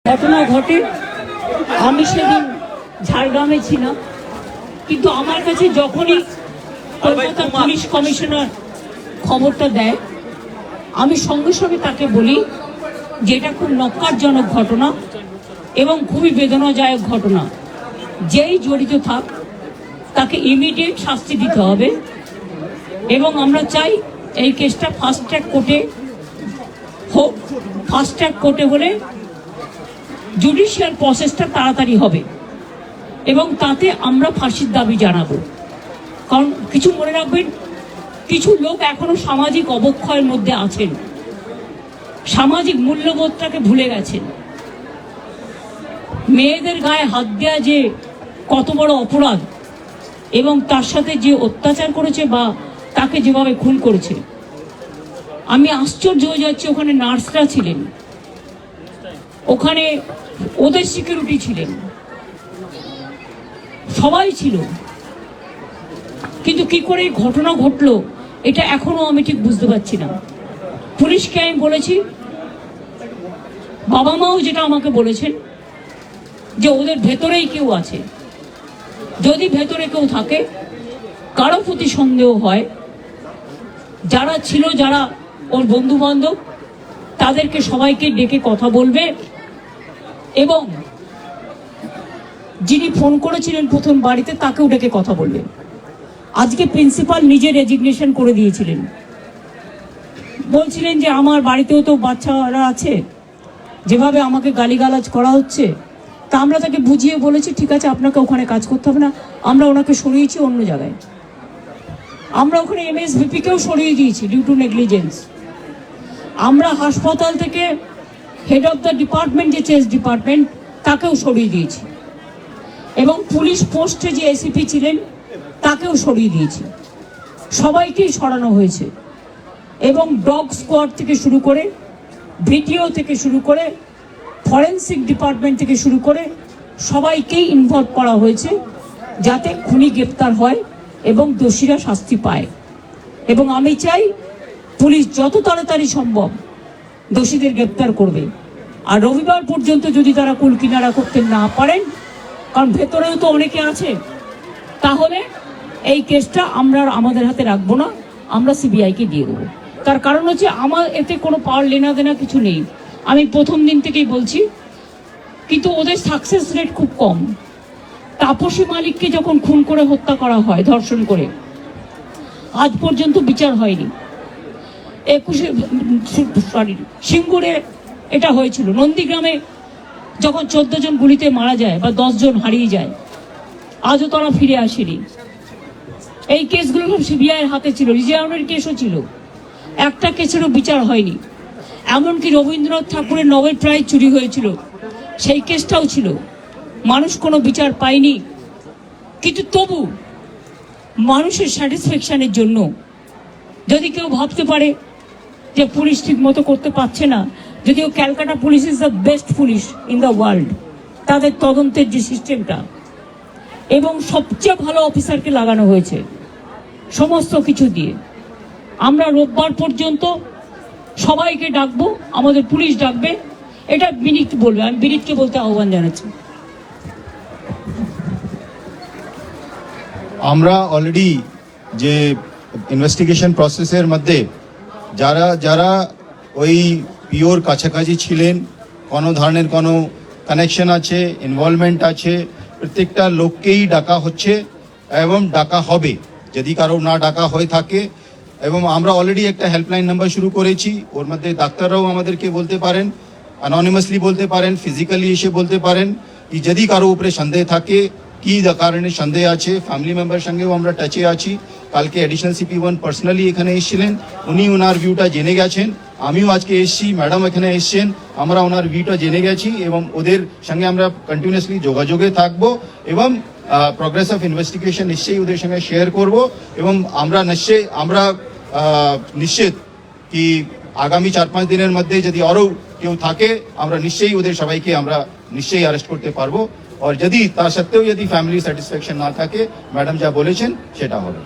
ঘটনা ঘটে। আমি সেদিন ঝাড়গ্রামে ছিলাম, কিন্তু আমার কাছে যখনই কলকাতা পুলিশ কমিশনার খবরটা দেয়, আমি সঙ্গে সঙ্গে তাকে বলি যে এটা খুব নক্কারজনক ঘটনা এবং খুবই বেদনাদায়ক ঘটনা। যেই জড়িত থাক তাকে ইমিডিয়েট শাস্তি দিতে হবে এবং আমরা চাই এই কেসটা ফাস্ট ট্র্যাক কোর্টে হোক। ফাস্ট ট্র্যাক কোর্টে হলে জুডিশিয়াল প্রসেসটা তাড়াতাড়ি হবে এবং তাতে আমরা ফাঁসির দাবি জানাবো। কারণ কিছু মনে রাখবেন, কিছু লোক এখনো সামাজিক অবক্ষয়ের মধ্যে আছেন, সামাজিক মূল্যবোধটাকে ভুলে গেছেন। মেয়েদের গায়ে হাত দেওয়া যে কত বড় অপরাধ এবং তার সাথে যে অত্যাচার করেছে বা তাকে যেভাবে খুন করেছে, আমি আশ্চর্য হয়ে যাচ্ছি। ওখানে নার্সরা ছিলেন, ওখানে ওদের সিকিউরিটি ছিলেন, সবাই ছিল, কিন্তু কি করে এই ঘটনা ঘটলো এটা এখনো আমি ঠিক বুঝতে পারছি না। পুলিশকে আমি বলেছি, বাবা মাও যেটা আমাকে বলেছেন যে ওদের ভেতরেই কেউ আছে। যদি ভেতরে কেউ থাকে, কারো প্রতি সন্দেহ হয়, যারা ছিল, যারা ওর বন্ধু বান্ধব, তাদেরকে সবাইকে ডেকে কথা বলবে এবং যিনি ফোন করেছিলেন প্রথম বাড়িতে তাকেও ডেকে কথা বলবে। আজকে প্রিন্সিপাল নিজে রেজিগনেশন করে দিয়েছিলেন, বলছিলেন যে আমার বাড়িতেও তো বাচ্চারা আছে, যেভাবে আমাকে গালিগালাজ করা হচ্ছে। তা আমরা তাকে বুঝিয়ে বলেছি, ঠিক আছে আপনাকে ওখানে কাজ করতে হবে না, আমরা ওনাকে সরিয়েছি অন্য জায়গায়। আমরা ওখানে MSVP-কেও সরিয়ে দিয়েছি ডিউ টু নেগলিজেন্স। আমরা হাসপাতাল থেকে হেড অফ দ্য ডিপার্টমেন্ট, যে চেস ডিপার্টমেন্ট, তাকেও সরিয়ে দিয়েছি এবং পুলিশ পোস্টে যে ACP ছিলেন তাকেও সরিয়ে দিয়েছি। সবাইকেই সরানো হয়েছে এবং ডগ স্কোয়াড থেকে শুরু করে, ভিডিও থেকে শুরু করে, ফরেন্সিক ডিপার্টমেন্ট থেকে শুরু করে সবাইকেই ইনভলভ করা হয়েছে যাতে খুনি গ্রেপ্তার হয় এবং দোষীরা শাস্তি পায়। এবং আমি চাই পুলিশ যত তাড়াতাড়ি সম্ভব দোষীদের গ্রেপ্তার করবে। আর রবিবার পর্যন্ত যদি তারা কুল কিনারা করতে না পারেন, কারণ ভেতরেও তো অনেকে আছে, তাহলে এই কেসটা আমরা আমাদের হাতে রাখবো না, আমরা CBI-কে দিয়ে দেবো। তার কারণ হচ্ছে আমার এতে কোনো পাওয়ার লেনা দেনা কিছু নেই, আমি প্রথম দিন থেকেই বলছি। কিন্তু ওদের সাকসেস রেট খুব কম। তাপসী মালিককে যখন খুন করে হত্যা করা হয়, ধর্ষণ করে, আজ পর্যন্ত বিচার হয়নি। সিঙ্গুরে এটা হয়েছিল, নন্দীগ্রামে যখন 14 জন গুলিতে মারা যায় বা 10 জন হারিয়ে যায়, আজও তারা ফিরে আসেনি। এই কেসগুলো সব CBI-এর হাতে ছিল, রিজার্ভের কেসও ছিল, একটা কেসেরও বিচার হয়নি। এমনকি রবীন্দ্রনাথ ঠাকুরের নোবেল প্রাইজ চুরি হয়েছিল, সেই কেসটাও ছিল, মানুষ কোনো বিচার পায়নি। কিন্তু তবু মানুষের স্যাটিসফ্যাকশনের জন্য যদি কেউ ভাবতে পারে যে পুলিশ ঠিক মতো করতে পারছে না, যদিও Calcutta police is the best police in the world, তাদের তদন্তের যে সিস্টেমটা এবং সবচেয়ে ভালো অফিসারকে লাগানো হয়েছে সমস্ত কিছু দিয়ে। আমরা রোববার পর্যন্ত সবাইকে ডাকবো, আমাদের পুলিশ ডাকবে, এটা বিনীত বলবে, আমি বিনীতকে বলতে আহ্বান জানাচ্ছি। আমরা অলরেডি যে ইনভেস্টিগেশন প্রসেসের মধ্যে যারা যারা ওই পিওর কাছাকাছি ছিলেন, কোনো ধরনের কোনো কানেকশন আছে, ইনভলভমেন্ট আছে, প্রত্যেকটা লোককেই ডাকা হচ্ছে এবং ডাকা হবে যদি কারো না ডাকা হয়ে থাকে। এবং আমরা অলরেডি একটা হেল্পলাইন নাম্বার শুরু করেছি, ওর মধ্যে ডাক্তাররাও আমাদেরকে বলতে পারেন, অ্যানোনিমাসলি বলতে পারেন, ফিজিক্যালি এসে বলতে পারেন কি যদি কারো উপরে সন্দেহ থাকে, কি কারণে সন্দেহ আছে। ফ্যামিলি মেম্বার সঙ্গেও আমরা টাচে আছি। কালকে অ্যাডিশনাল CP1 পার্সোনালি এখানে এসেছিলেন, উনি ওনার ভিউটা জেনে গেছেন। আমিও আজকে এসেছি, ম্যাডাম এখানে এসছেন, আমরা ওনার ভিউটা জেনে গেছি এবং ওদের সঙ্গে আমরা কন্টিনিউয়াসলি যোগাযোগে থাকবো এবং প্রোগ্রেস অফ ইনভেস্টিগেশন নিশ্চয়ই ওদের সঙ্গে শেয়ার করব। এবং আমরা নিশ্চিত কি আগামী 4-5 দিনের মধ্যে যদি আরও কেউ থাকে, আমরা নিশ্চয়ই ওদের সবাইকে আমরা নিশ্চয়ই অ্যারেস্ট করতে পারবো। আর যদি তা সত্ত্বেও যদি ফ্যামিলি স্যাটিসফ্যাকশন না থাকে, ম্যাডাম যা বলেছেন সেটা হবে।